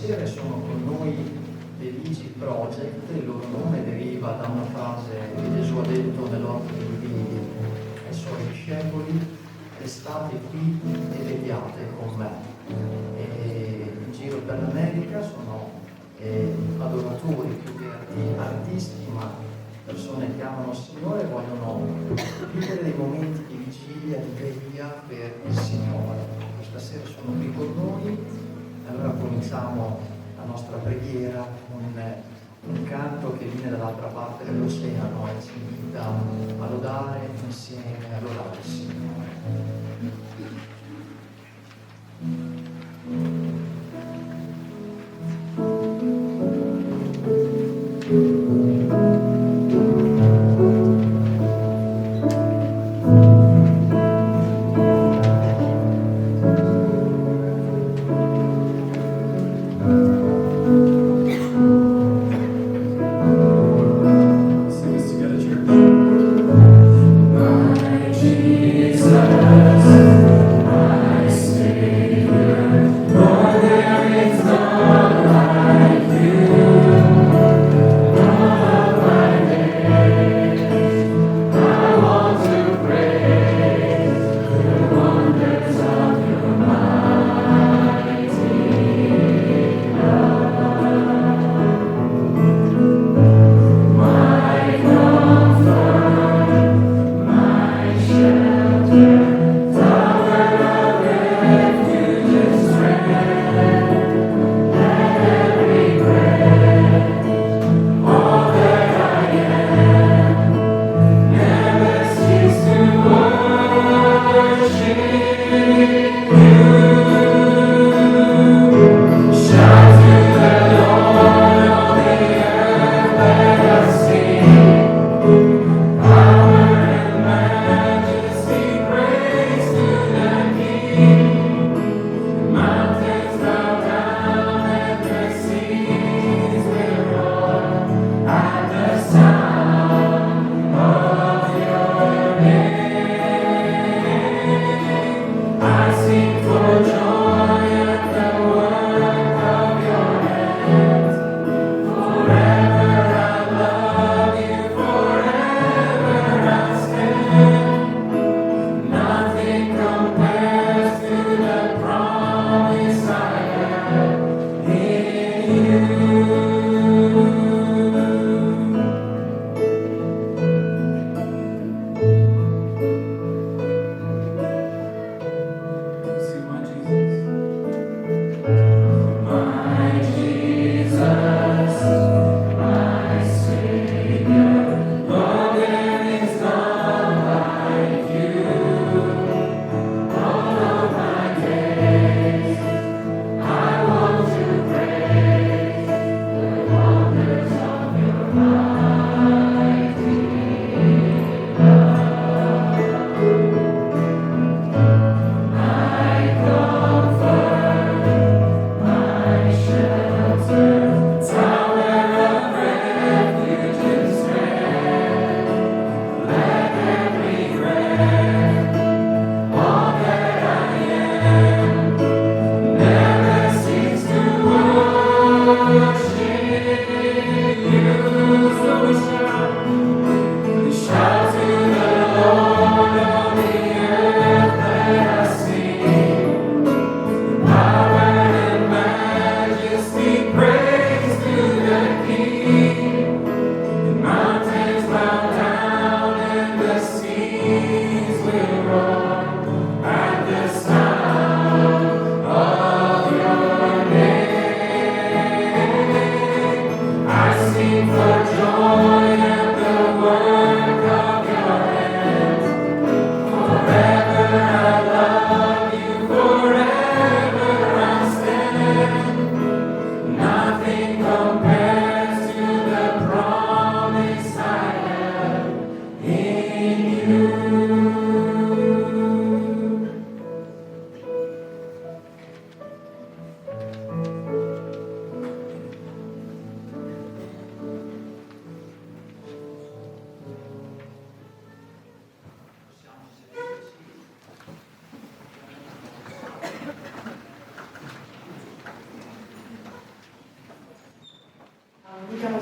stasera sono con noi dei Vigil Project. Il loro nome deriva da una frase che Gesù ha detto nell'orto ai suoi discepoli: restate qui e vediate con me. E in giro per l'America sono adoratori più che artisti, ma persone che amano il Signore e vogliono vivere dei momenti di vigilia, di preghiera per il Signore. Questa sera sono qui con noi, allora cominciamo la nostra preghiera con un canto che viene dall'altra parte dell'oceano e ci invita a lodare insieme, a lodare il Signore. Jesus.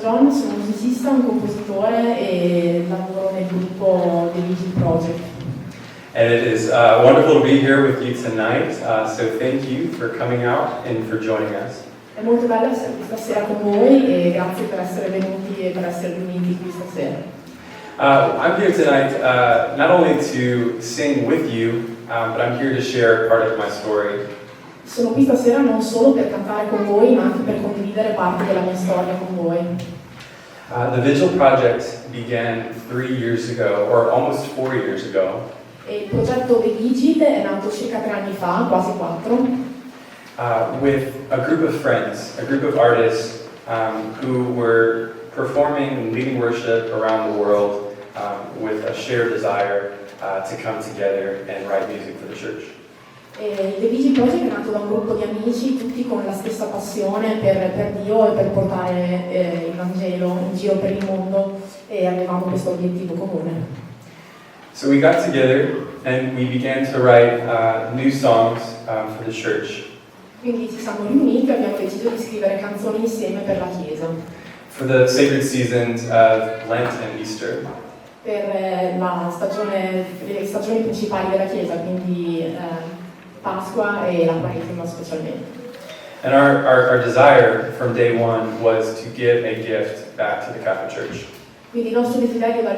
John, sono un musicista, un compositore e lavoro nel gruppo The Vigil Project. And it is wonderful to be here with you tonight, so thank you for coming out and for joining us. È molto bello essere qui stasera con voi e grazie per essere venuti e per essere riuniti qui stasera. I'm here tonight not only to sing with you, but I'm here to share part of my story. Sono qui stasera non solo per cantare con voi, ma anche per condividere parte della mia storia con voi. The Vigil project began 3 years ago, or almost 4 years ago. E il progetto The Vigil è nato circa 3 anni fa, quasi 4. With a group of friends, a group of artists who were performing and leading worship around the world with a shared desire to come together and write music for the church. E The Vigil Project è nato da un gruppo di amici, tutti con la stessa passione per Dio e per portare il Vangelo in giro per il mondo e avevamo questo obiettivo comune. So we got together and we began to write new songs for the church. Quindi ci siamo riuniti e abbiamo deciso di scrivere canzoni insieme per la Chiesa. For the sacred seasons of Lent and Easter. Per le stagioni principali della Chiesa, quindi Pasqua e la Quaresima specialmente. And our desire from day one was to give a gift back to the Catholic Church. Quindi il nostro desiderio dal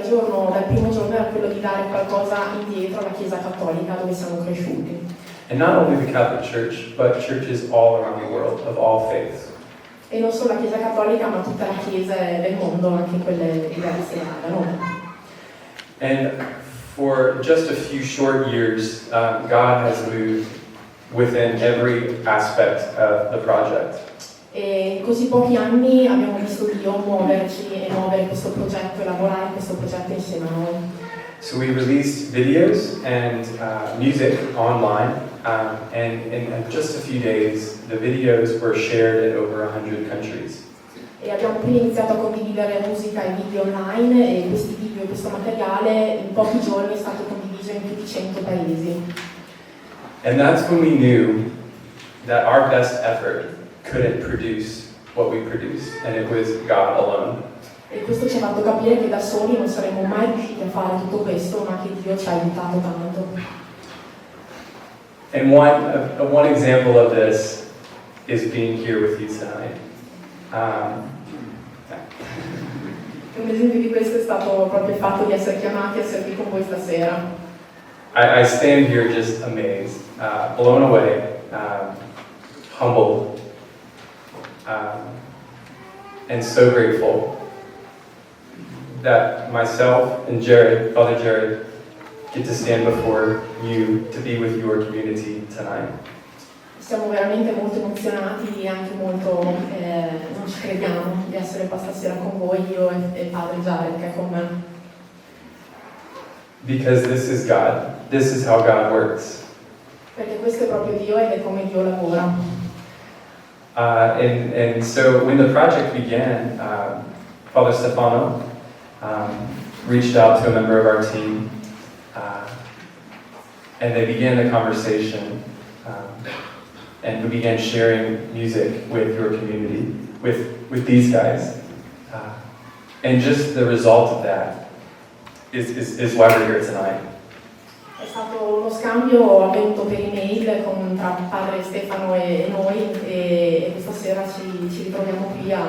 primo giorno era quello di dare qualcosa indietro alla Chiesa Cattolica dove siamo cresciuti. And not only the Catholic Church, but churches all around the world of all faiths. E non solo la Chiesa Cattolica, ma tutta la Chiesa del mondo, anche quelle diverse da noi. And for just a few short years, God has moved within every aspect of the project. E in così pochi anni abbiamo visto Dio muoverci e muovere questo progetto e lavorare in questo progetto insieme a noi. So we released videos and music online, and in just a few days, the videos were shared in over 100 countries. E abbiamo quindi iniziato a condividere musica e video online e questi video e questo materiale in pochi giorni è stato condiviso in più di 100 paesi. And that's when we knew that our best effort couldn't produce what we produced, and it was God alone. E questo ci ha fatto capire che da soli non saremmo mai riusciti a fare tutto questo, ma che Dio ci ha aiutato tanto. And one example of this is being here with you tonight. Un esempio di questo è stato proprio il fatto di essere chiamati a essere qui con voi stasera. I stand here just amazed, blown away, humbled, and so grateful that myself and Jared, Father Jared, get to stand before you to be with your community tonight. Siamo veramente molto emozionati e anche molto, non ci crediamo di essere qua stasera con voi, io e Padre Jared che è con me. Because this is God. This is how God works. Perché questo è proprio Dio ed è come Dio lavora. And so when the project began, Father Stefano reached out to a member of our team, and they began the conversation, and we began sharing music with your community, with these guys. And just the result of that is why we're here tonight. È stato uno scambio avvenuto per email tra Padre Stefano e noi e questa sera ci ritroviamo qui a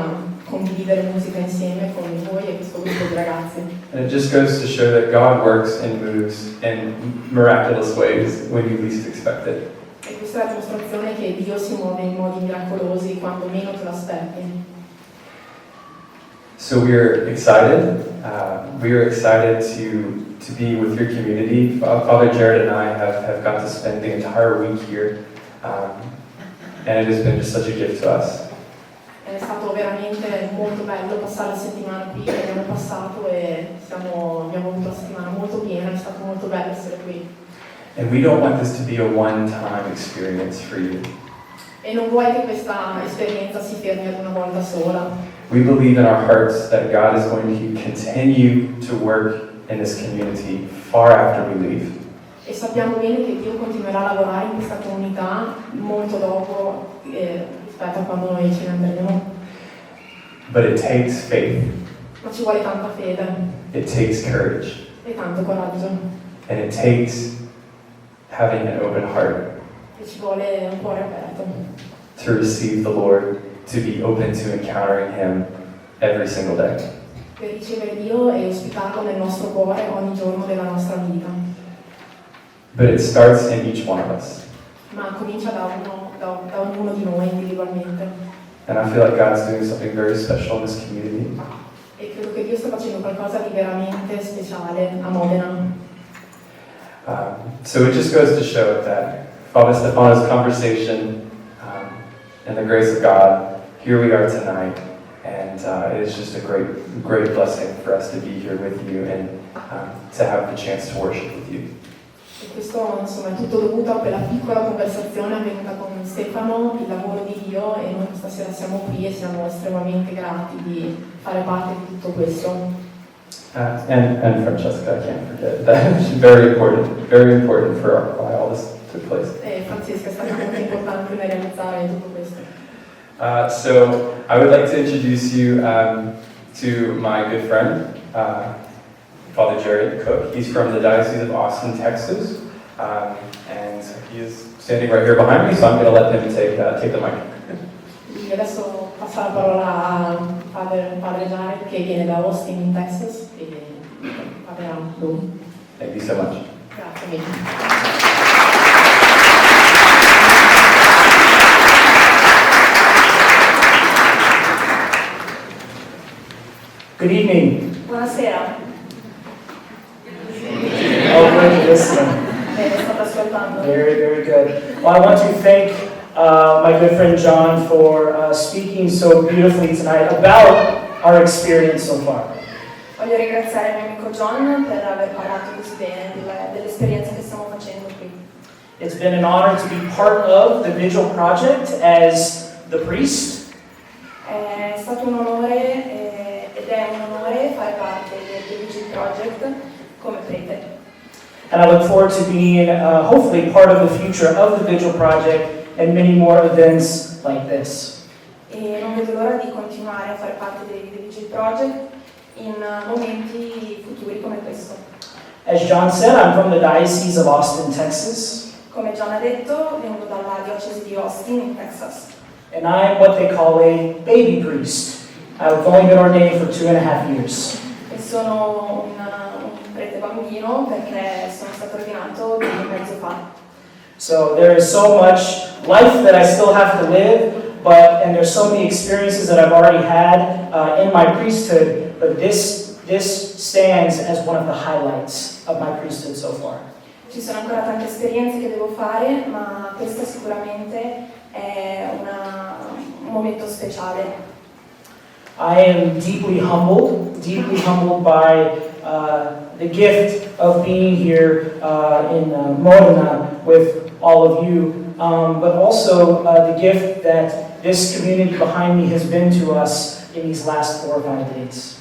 condividere musica insieme con voi e questo gruppo di ragazzi. And it just goes to show that God works and moves in miraculous ways when you least expect it. E questa è la dimostrazione che Dio si muove in modi miracolosi quando meno te lo aspetti. So we're excited. We are excited to be with your community. Father Jared and I have got to spend the entire week here, and it has been just such a gift to us. È stato veramente molto bello passare la settimana qui, l'abbiamo passato e abbiamo avuto una settimana molto piena, è stato molto bello essere qui. And we don't want this to be a one-time experience for you. E non vuoi che questa esperienza si fermi ad una volta sola. We believe in our hearts that God is going to continue to work in this community far after we leave. E sappiamo bene che Dio continuerà a lavorare in questa comunità molto dopo rispetto a quando noi ce ne andremo. But it takes faith, ma ci vuole tanta fede it takes courage, e tanto coraggio and it takes having an open heart e ci vuole un cuore aperto to receive the Lord, to be open to encountering Him every single day. per ricevere Dio e ospitarlo nel nostro cuore ogni giorno della nostra vita. But it starts in each one of us. Ma comincia da ognuno di noi individualmente. And I feel like God's doing something very special in this community. E credo che Dio sta facendo qualcosa di veramente speciale a Modena. So it just goes to show that Father Stefano's conversation and the grace of God, here we are tonight, and it is just a great blessing for us to be here with you and to have the chance to worship with you. E questo insomma è tutto dovuto a quella piccola conversazione avvenuta con Stefano, il lavoro di Dio, e noi stasera siamo qui e siamo estremamente grati di fare parte di tutto questo. And Francesca, I can't forget that. She's very important for why all this took place. E Francesca è stata molto importante nel realizzare tutto questo. So I would like to introduce you to my good friend, Father Jared Cook. He's from the Diocese of Austin, Texas, and he is standing right here behind me, so I'm going to let him take the mic. Quindi adesso passo la parola a padre Jared che viene da Austin in Texas e parlerà lui. Thank you so much. Grazie mille. Good evening. Buonasera. Oh, good listening. State ascoltando. Very, very good. Well, I want to thank my good friend John for speaking so beautifully tonight about our experience so far. Voglio ringraziare il mio amico John per aver parlato così bene dell'esperienza che stiamo facendo qui. It's been an honor to be part of the Vigil project as the priest. È stato un onore ed è un onore fare parte del Vigil Project come prete. And I look forward to being hopefully part of the future of the Vigil project and many more events like this. E non vedo l'ora di continuare a fare parte del Vigil Project in momenti futuri come questo. As John said, I'm from the Diocese of Austin, Texas. Come John ha detto, vengo dalla diocesi di Austin in Texas. And I'm what they call a baby priest. I've only been ordained for 2.5 years. E sono un prete bambino perché sono stato ordinato 2 anni e mezzo fa. So there is so much life that I still have to live, and there's so many experiences that I've already had in my priesthood, but this stands as one of the highlights of my priesthood so far. Ci sono ancora tante esperienze che devo fare, ma questa sicuramente è un momento speciale. I am deeply humbled by the gift of being here in Modena with all of you, but also the gift that this community behind me has been to us in these last 4 or 5 days.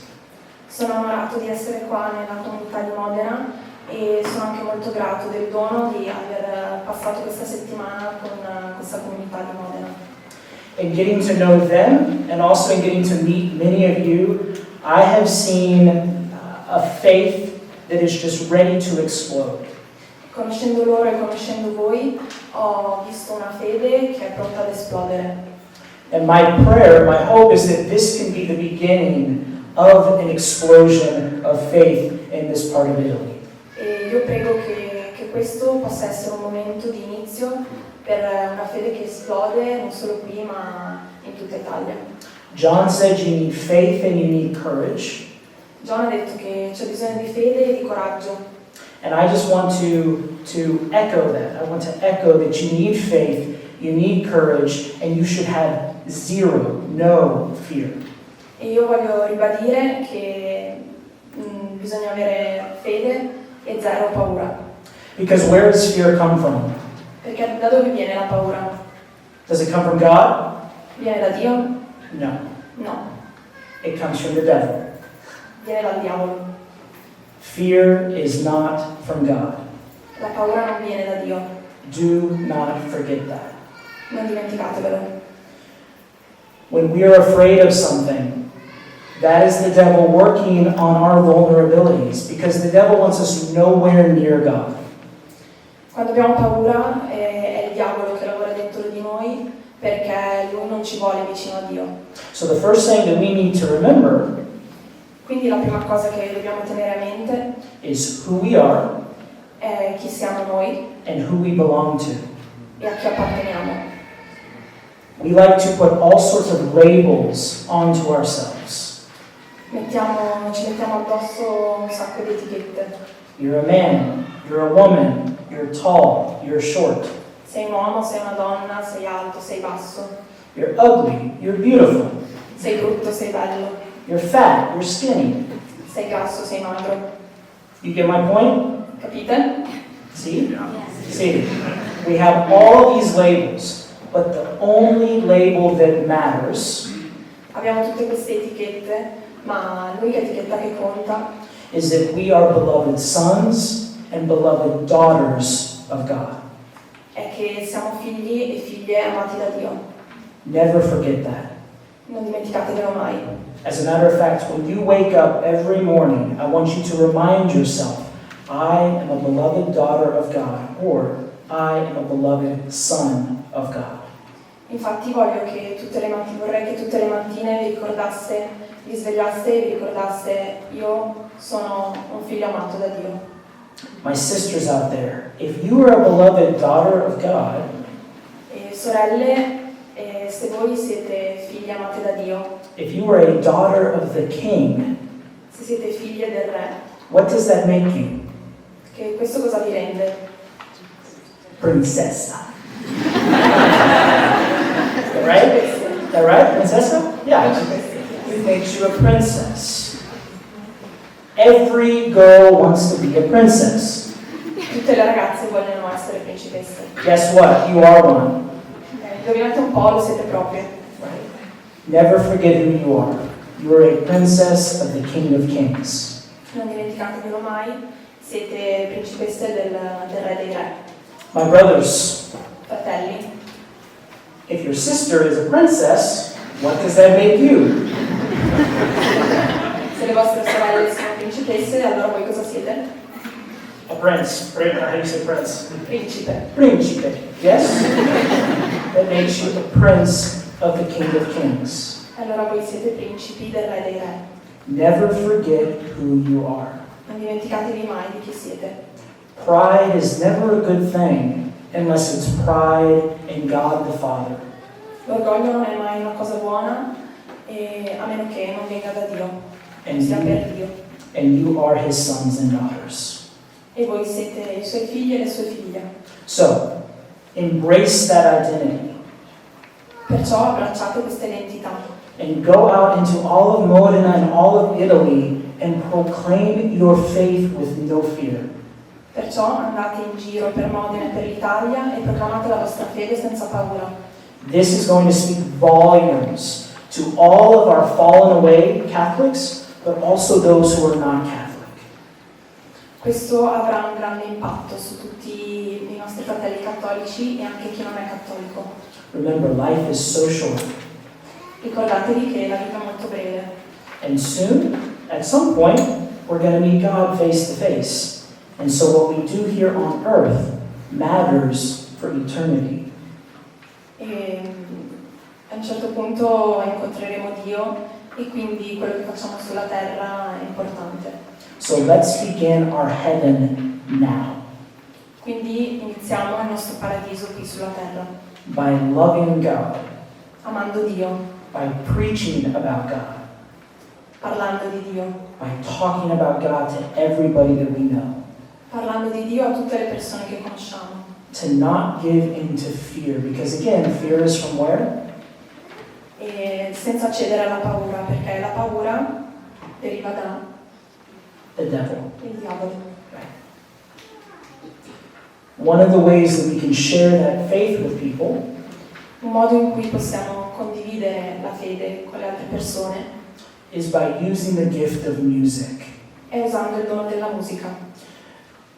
Sono onorato di essere qua nella comunità di Modena e sono anche molto grato del dono di aver passato questa settimana con questa comunità di Modena. In getting to know them and also in getting to meet many of you, I have seen a faith that is just ready to explode. Conoscendo loro e conoscendo voi, ho visto una fede che è pronta ad esplodere. And my prayer, my hope is that this can be the beginning of an explosion of faith in this part of Italy. E io prego che questo possa essere un momento di inizio per una fede che esplode non solo qui ma in tutta Italia. John said you need faith and you need courage. John ha detto che c'è bisogno di fede e di coraggio. And I just want to echo that. I want to echo that you need faith, you need courage, and you should have no fear. E io voglio ribadire che bisogna avere fede e 0 paura. Because where does fear come from? Perché da dove viene la paura? Does it come from God? Viene da Dio? No. No, It comes from the devil. viene dal diavolo. Fear is not from God. La paura non viene da Dio. Do not forget that. Non dimenticatevelo. When we are afraid of something, That is the devil working on our vulnerabilities, because the devil wants us nowhere near God. Quando abbiamo paura è il diavolo che lavora dentro di noi perché lui non ci vuole vicino a Dio. So the first thing that we need to remember Quindi la prima cosa che dobbiamo tenere a mente is who we are è chi siamo noi and who we belong to. e a chi apparteniamo. We like to put all sorts of labels onto ourselves. Ci mettiamo addosso un sacco di etichette. You're a man, you're a woman, you're tall, you're short. Sei un uomo, sei una donna, sei alto, sei basso. You're ugly, you're beautiful. Sei brutto, sei bello. You're fat, you're skinny. Sei grasso, sei magro. You get my point? Capite? See? See, we have all these labels, but the only label that matters Abbiamo tutte queste etichette, ma l'unica etichetta che conta is that we are beloved sons and beloved daughters of God. è che siamo figli e figlie amati da Dio. Never forget that. Non dimenticatevelo mai. As a matter of fact, when you wake up every morning, I want you to remind yourself, I am a beloved daughter of God, or I am a beloved son of God. Infatti vorrei che tutte le mattine vi svegliaste e vi ricordaste, io sono un figlio amato da Dio. My sisters out there, if you are a beloved daughter of God, E sorelle, se voi siete figlie amate da Dio, if you are a daughter of the King, se siete figlie del Re, what does that make you? che questo cosa vi rende? Princessa. Is that right? Is that right, princessa? Yeah, it makes you a princess. Every girl wants to be a princess. Tutte le ragazze vogliono essere principesse. Guess what? You are one. Indovinate un po', lo siete proprio. Never forget who you are. You are a princess of the King of Kings. Non dimenticatevelo mai, siete principesse del Re dei Re. My brothers, Fratelli, if your sister is a princess, what does that make you? se le vostre sorelle sono principesse, allora voi cosa siete? A prince. How do you say prince? Principe. Principe. Yes? That makes you a prince of the King of Kings. Allora voi siete principi del Re dei Re. Never forget who you are. Non dimenticatevi mai di chi siete. Pride is never a good thing unless it's pride in God the Father. L'orgoglio non è mai una cosa buona, a meno che non venga da Dio, And sia per you, Dio. and you are His sons and daughters. E voi siete i suoi figli e le sue figlie. So, embrace that identity Perciò abbracciate questa identità and go out into all of Modena and all of Italy and proclaim your faith with no fear. Perciò andate in giro per Modena e per l'Italia e proclamate la vostra fede senza paura. This is going to speak volumes to all of our fallen away Catholics, but also those who are not Catholic. Questo avrà un grande impatto su tutti i nostri fratelli cattolici e anche chi non è cattolico. Remember, life is so short. Ricordatevi che la vita è molto breve And soon, at some point, we're going to meet God face to face. And so what we do here on earth matters for eternity. e a un certo punto incontreremo Dio e quindi quello che facciamo sulla terra è importante. So let's begin our heaven now Quindi iniziamo il nostro paradiso qui sulla terra, by loving God, amando Dio, by preaching about God, parlando di Dio, by talking about God to everybody that we know, parlando di Dio a tutte le persone che conosciamo. to not give in to fear, because again, fear is from where? E senza cedere alla paura, perché la paura deriva dal The devil. diavolo. One of the ways that we can share that faith with people Un modo in cui possiamo condividere la fede con le altre persone is by using the gift of music. è usando il dono della musica.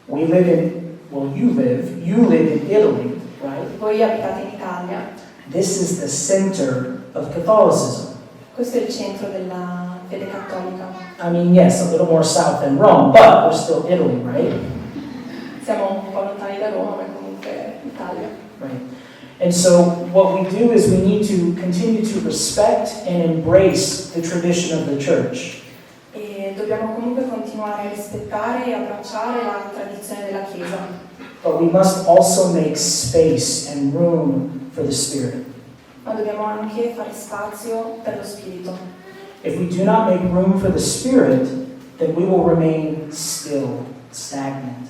We live in, well, you live in Italy, right? Voi abitate in Italia, This is the center of Catholicism. questo è il centro della fede cattolica. I mean, yes, a little more south than Rome, but we're still Italy, right? Siamo un po' lontani da Roma, ma comunque Italia. Right. And so what we do is we need to continue to respect and embrace the tradition of the church. E dobbiamo comunque continuare a rispettare e abbracciare la tradizione della Chiesa. But we must also make space and room for the Spirit. Ma dobbiamo anche fare spazio per lo Spirito. If we do not make room for the Spirit, then we will remain still, stagnant.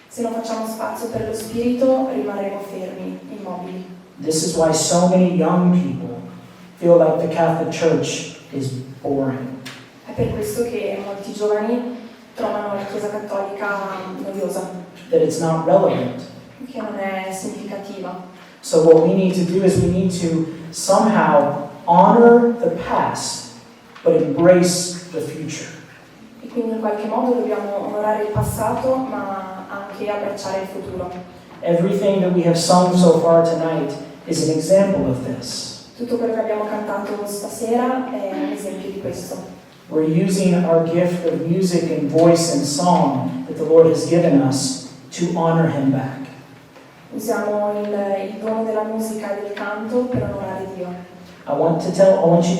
Se non facciamo spazio per lo Spirito, rimarremo fermi, immobili. This is why so many young people feel like the Catholic Church is boring. È per questo che molti giovani trovano la Chiesa cattolica noiosa, That it's not relevant. che non è significativa. So what we need to do is we need to somehow honor the past, but embrace the future. E quindi in qualche modo dobbiamo onorare il passato, ma anche abbracciare il futuro. Everything that we have sung so far tonight is an example of this. Tutto quello che abbiamo cantato stasera è un esempio di questo. We're using our gift of music and voice and song that the Lord has given us to honor Him back. Usiamo il dono della musica e del canto per onorare Dio. I want you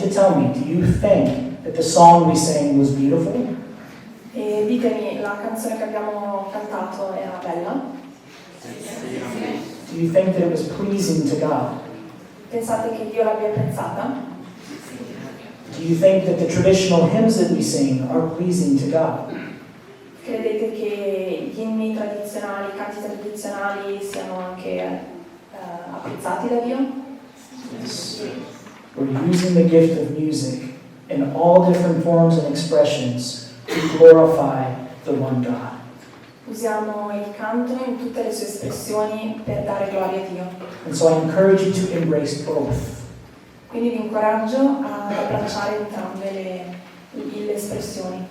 to tell me, do you think that the song we sang was beautiful? E ditemi, la canzone che abbiamo cantato era bella? Do you think that it was pleasing to God? Pensate che Dio l'abbia apprezzata? Do you think that the traditional hymns that we sing are pleasing to God? Credete che gli inni tradizionali, i canti tradizionali siano anche apprezzati da Dio? Yes. We're using the gift of music in all different forms and expressions to glorify the one God. Usiamo il canto in tutte le sue espressioni per dare gloria a Dio. And so I encourage you to embrace both. Quindi vi incoraggio ad abbracciare entrambe le espressioni.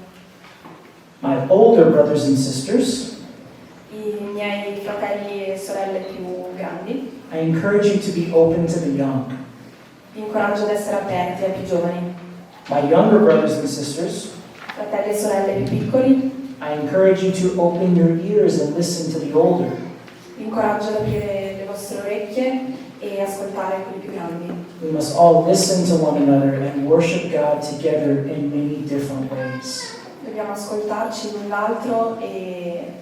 My older brothers and sisters, I miei fratelli e sorelle più grandi, I encourage you to be open to the young. vi incoraggio ad essere aperti ai più giovani. My younger brothers and sisters, Fratelli e sorelle più piccoli, I encourage you to open your ears and listen to the older. vi incoraggio ad aprire le vostre orecchie e ascoltare quelli più grandi. We must all listen to one another and worship God together in many different ways. Dobbiamo ascoltarci l'un l'altro e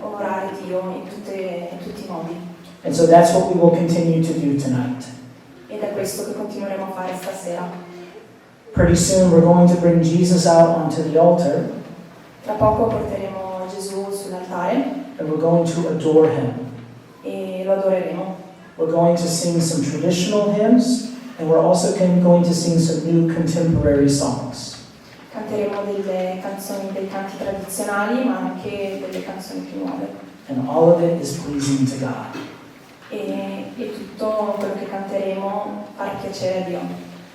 onorare Dio in tutti i modi. And so that's what we will continue to do tonight. Ed è questo che continueremo a fare stasera. Pretty soon we're going to bring Jesus out onto the altar Tra poco porteremo Gesù sull'altare and we're going to adore Him. e lo adoreremo. We're going to sing some traditional hymns and we're also going to sing some new contemporary songs. Canteremo delle canzoni, dei canti tradizionali, ma anche delle canzoni più nuove. And all of it is pleasing to God. E tutto quello che canteremo farà piacere a Dio.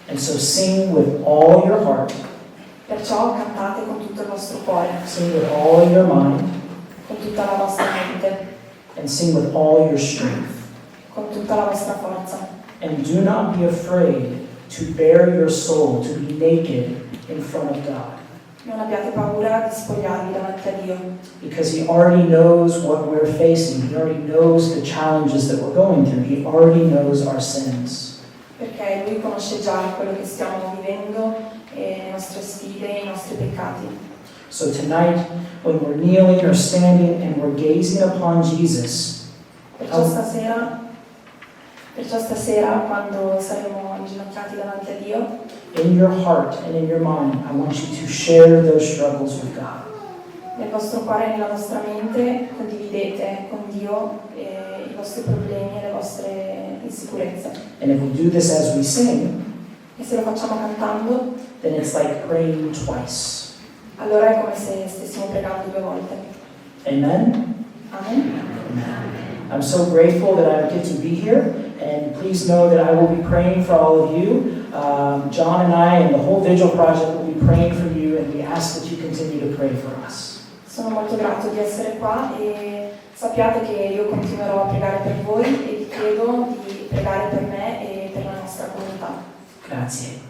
And so sing with all your heart, Perciò cantate con tutto il vostro cuore, sing with all your mind, con tutta la vostra mente, and sing with all your strength. con tutta la vostra forza. And do not be afraid to bare your soul, to be naked in front of God. Non abbiate paura di spogliarvi davanti a Dio, Because He already knows what we're facing. He already knows the challenges that we're going through. He already knows our sins. perché Lui conosce già quello che stiamo vivendo, le nostre sfide, i nostri peccati. So tonight, when we're kneeling or standing and we're gazing upon Jesus, Perciò stasera, quando saremo inginocchiati davanti a Dio, in your heart and in your mind, I want you to share those struggles with God. nel vostro cuore e nella vostra mente condividete con Dio i vostri problemi e le vostre insicurezze. And if we do this as we sing, E se lo facciamo cantando, then it's like praying twice. allora è come se stessimo pregando 2 volte. Amen? Amen. I'm so grateful that I get to be here, and please know that I will be praying for all of you. John and I and the whole Vigil project will be praying for you, and we ask that you continue to pray for us. Sono molto grato di essere qua e sappiate che io continuerò a pregare per voi e vi chiedo di pregare per me e per la nostra comunità. Grazie.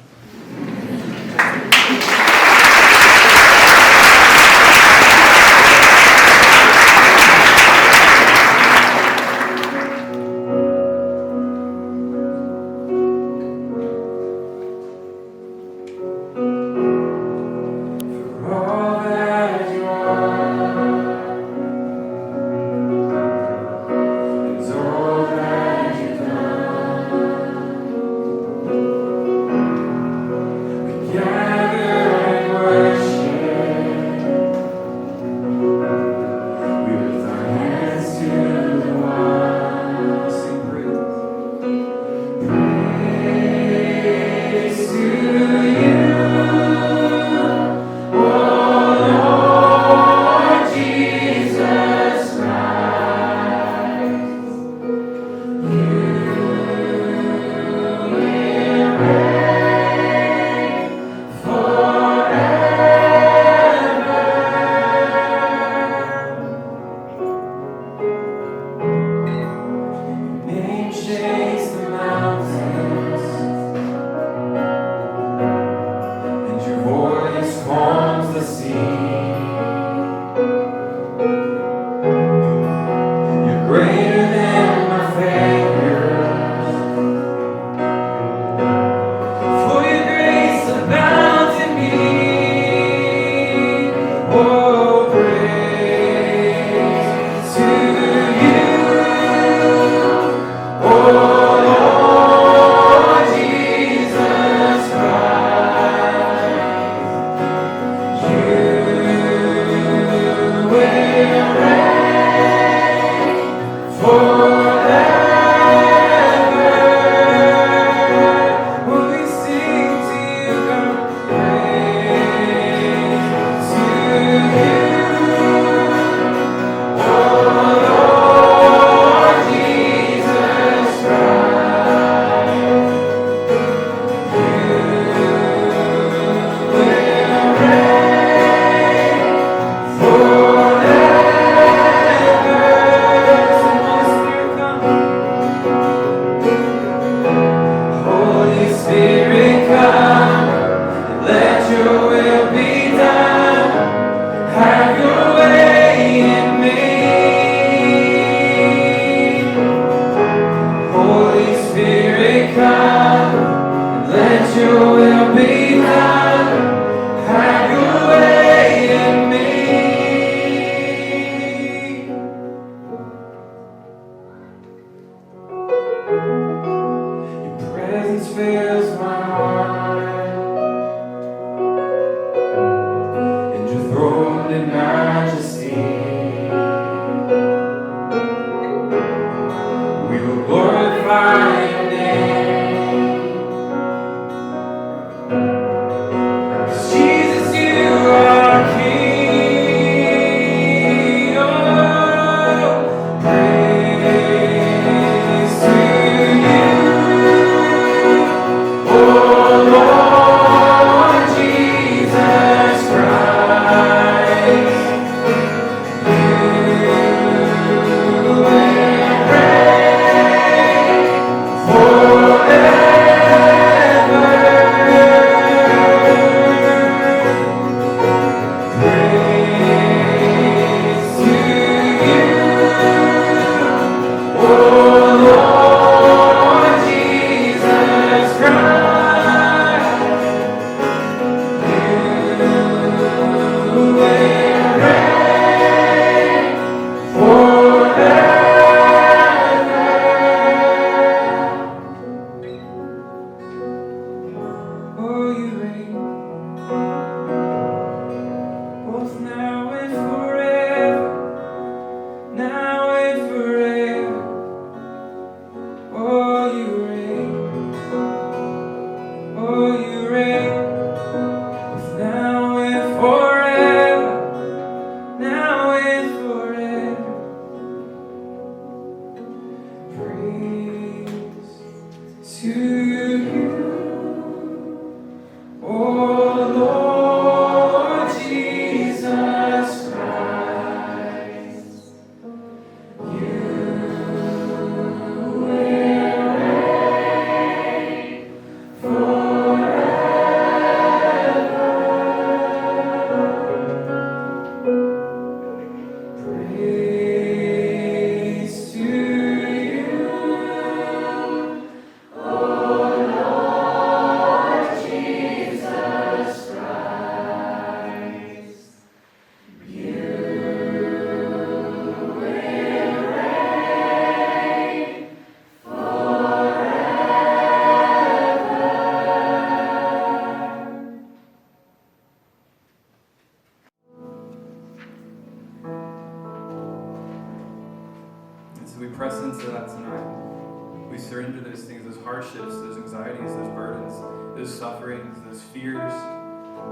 we press into that tonight. We surrender those things, those hardships, those anxieties, those burdens, those sufferings, those fears,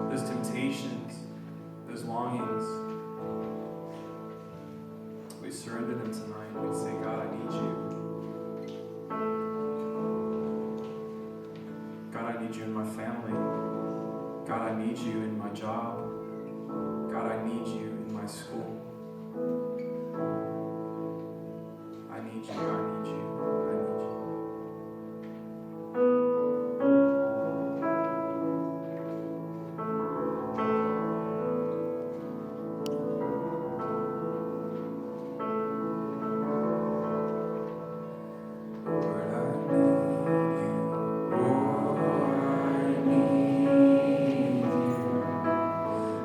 those temptations, those longings. We surrender them tonight. We say, God, I need you. God, I need you in my family. God, I need you in my job. God, I need you in my school. I need you, I need you, I need you.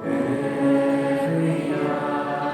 Every hour.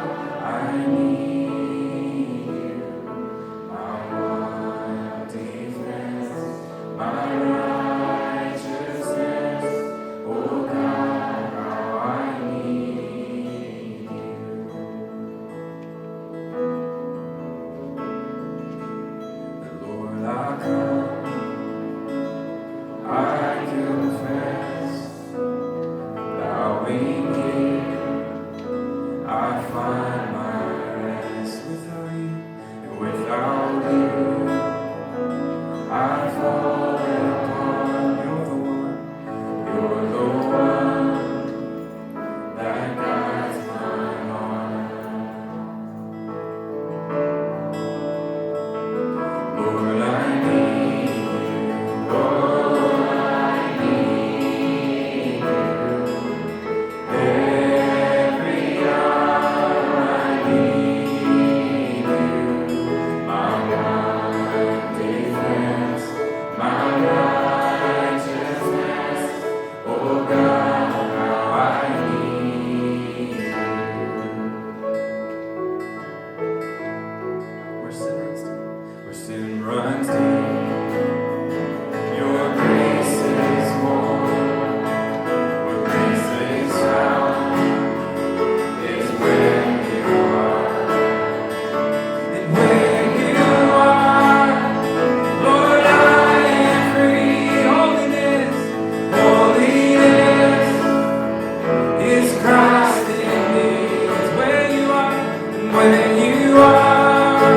When you are,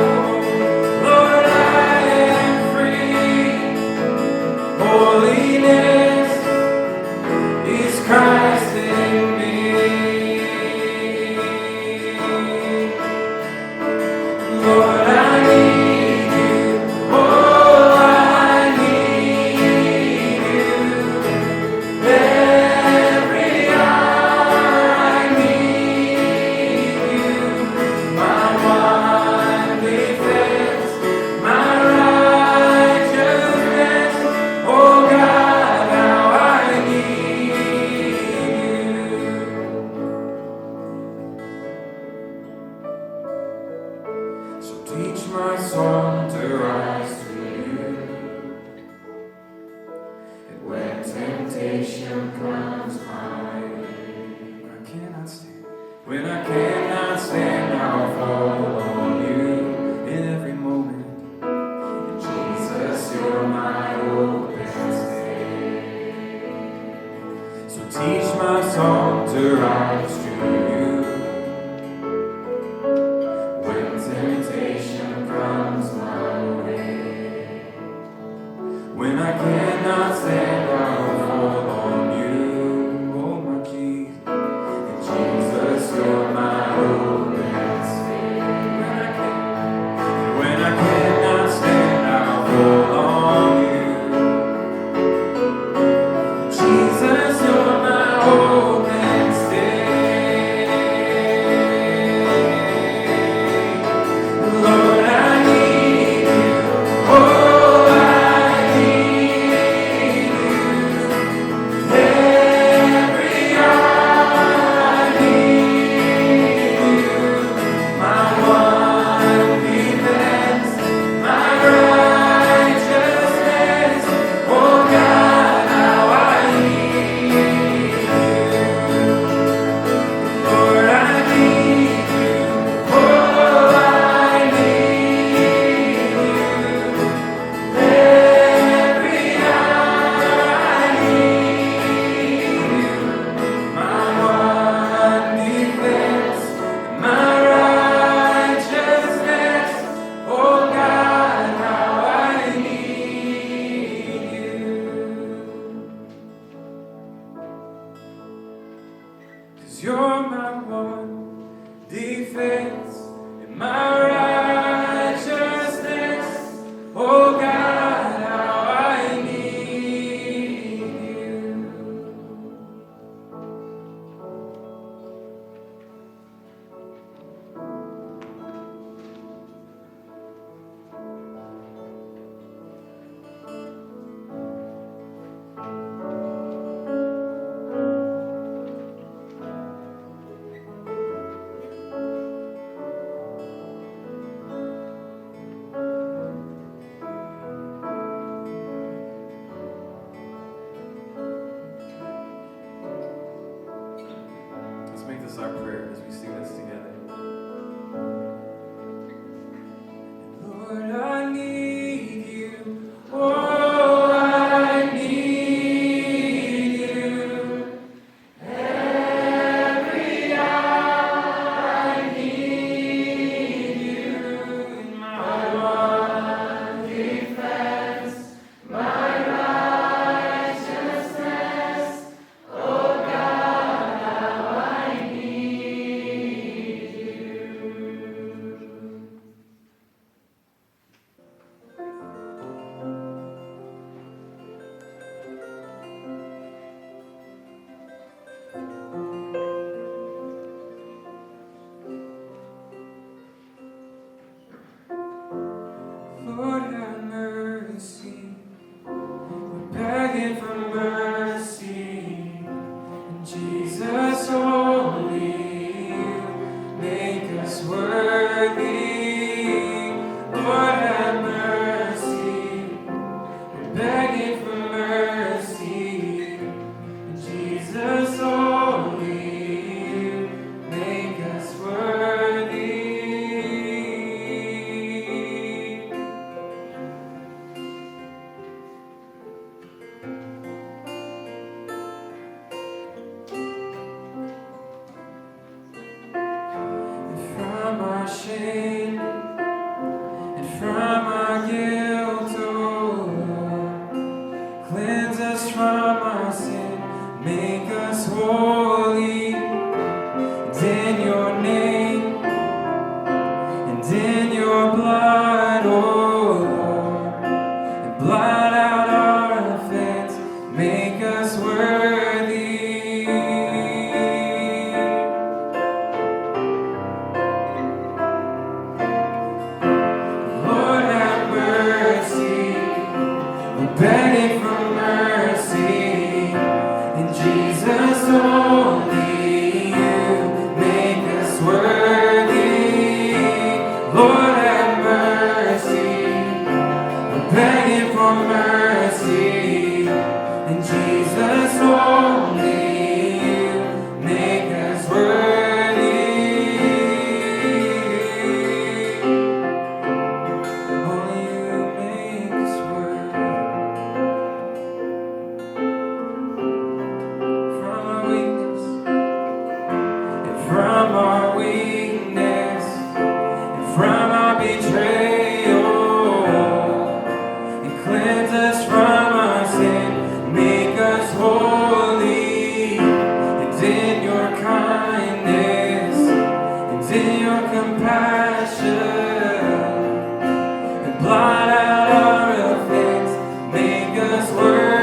Lord, I am free. Holiness is Christ in me. Lord, I need you. Oh, I need you. Every hour I need you. My one defense, my righteousness. Oh God, how I need you. So teach my soul to rise to you. And when temptation comes my way, I cannot stand. When I cannot stand, I'll fall on you in every moment. Jesus, you're my open stay. So teach my soul to rise to you. When temptation comes my way, when I cannot stand, I'll fall on you. Oh my Jesus, and Jesus, you're my open stay. When I cannot stand, I'll fall on you. Jesus, you're my open stay. Lord, I need you. Oh, I need you. Every hour I need you. My one defense, my righteousness. Oh God, how I need you. Lord, I need you. Oh, I need you. Every hour I need you. My one defense, my righteousness. Oh God, how I need you. 'Cause you're my one defense and my righteousness. Oh God, how I need you. Let's make this our prayer as we sing this together. Lord, I need you. Oh, I need you. Every hour I need you. My one defense, my righteousness. Oh God, how I need you. Lord, have mercy. We're begging for mercy. And Jesus, only you make us worthy. Lord, have mercy. We're begging for mercy. And Jesus, only you make us worthy. From begging for mercy. In Jesus only you make us worthy. Lord have mercy. We're begging for mercy. In Jesus only you make us worthy. Only you make us worthy. From our weakness, and from our betrayal, and cleanse us from our sin, make us holy, and in your kindness, and in your compassion, and blot out our offense, make us worthy.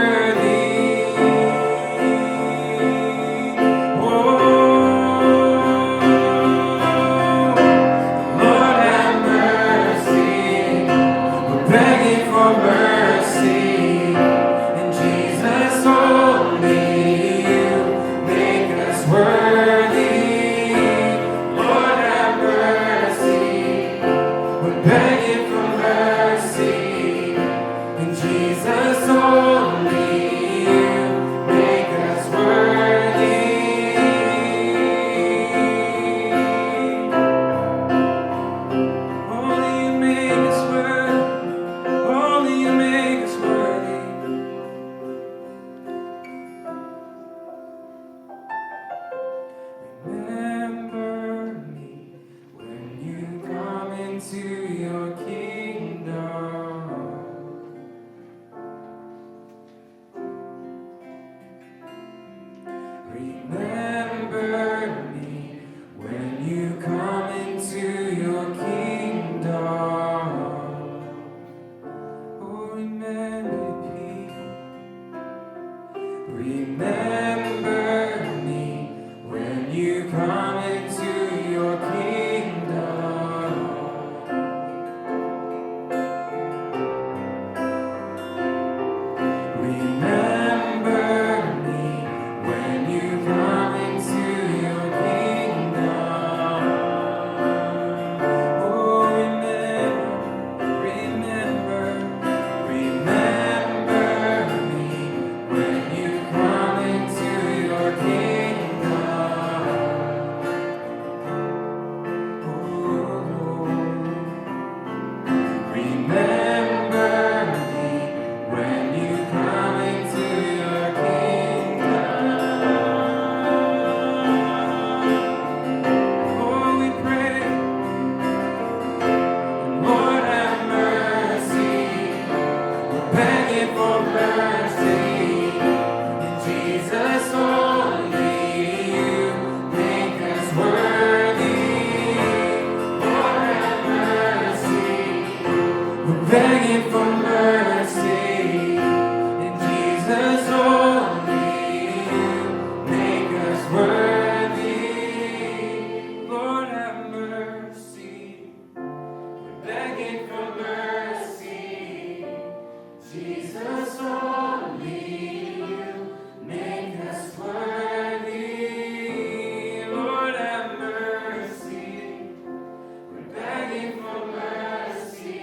Begging for mercy, in Jesus only you make us worthy. Lord have mercy. We're begging for mercy, Jesus only you make us worthy. Lord have mercy. We're begging for mercy.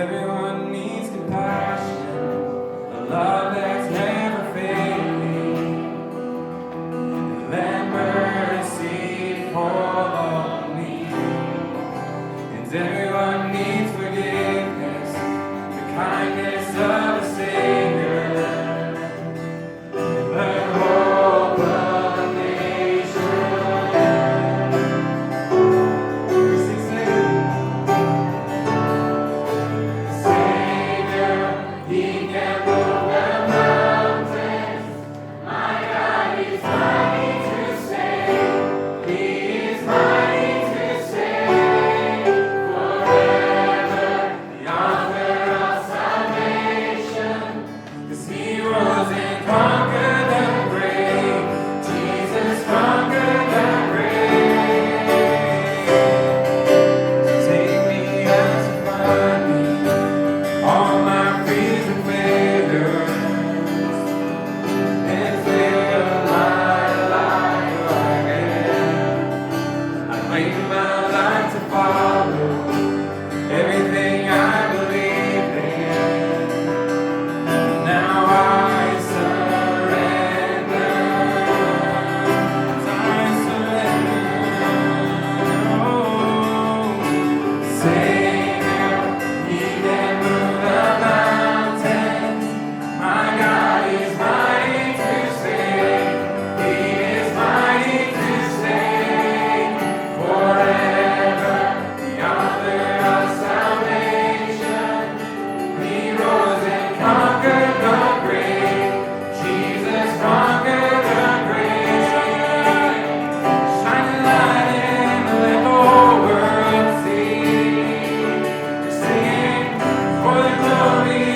everyone needs compassion, a love that's never failing. Let mercy fall on me. And everyone needs forgiveness, the kindness of a Savior. The hope of a nation. We sing Savior, He can move the mountains. My God is mighty to save. He is mighty to save forever. The author of salvation, 'cause He rose and conquered the grave. Jesus conquered the grave. Take me as you find me, all my fears and failures, and fill my life again. I laid my life to follow everything I believe in. Now I surrender. Savior, He can move the mountains. My God is mighty to save. He is mighty to save forever. The author of salvation, He rose and conquered the grave. Jesus conquered the grave. Shine a light and let the whole world see. We're singing for the glory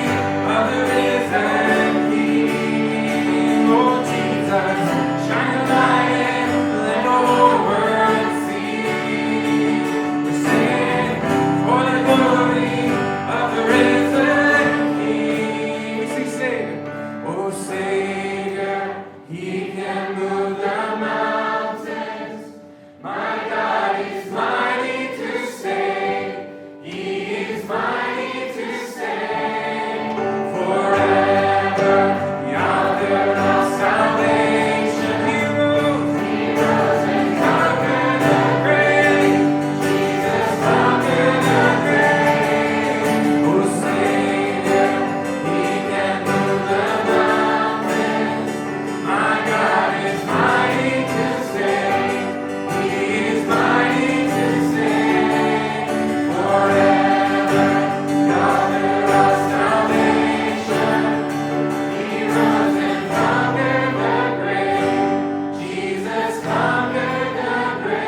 of the risen King. Oh Jesus, shine a light and let the whole world see. We're singing for the glory of the risen King. We sing Savior, oh Savior, He can move the mountains. My God is mighty to save. He is mighty to save forever. The author of salvation, He rose and conquered the grave. Jesus conquered the grave. Oh Savior, He can move the mountains. My God is mighty to save. He is mighty to save forever. The author of salvation, He rose and conquered the grave. Jesus conquered the grave.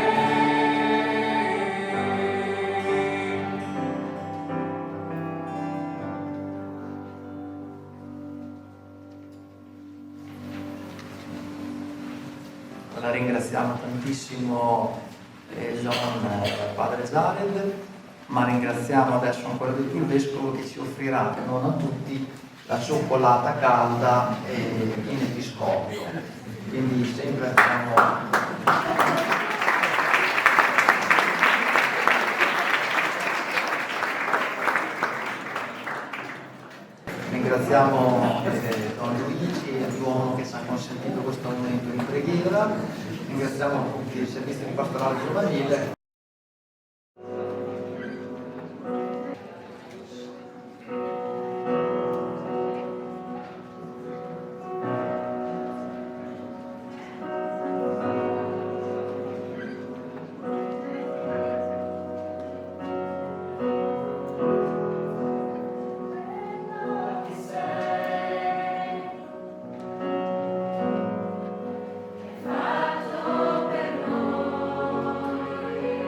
La ringraziamo tantissimo padre Jared, ma ringraziamo adesso ancora di più il vescovo che ci offrirà, non a tutti, la cioccolata calda e piena di scoppio. Quindi sempre ringraziamo Don Luigi e il Duomo che ci hanno consentito questo momento di preghiera, ringraziamo tutti il servizio di pastorale giovanile. Fatto per noi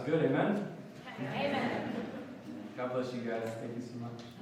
God's good, amen? Amen. God bless you guys. Thank you so much.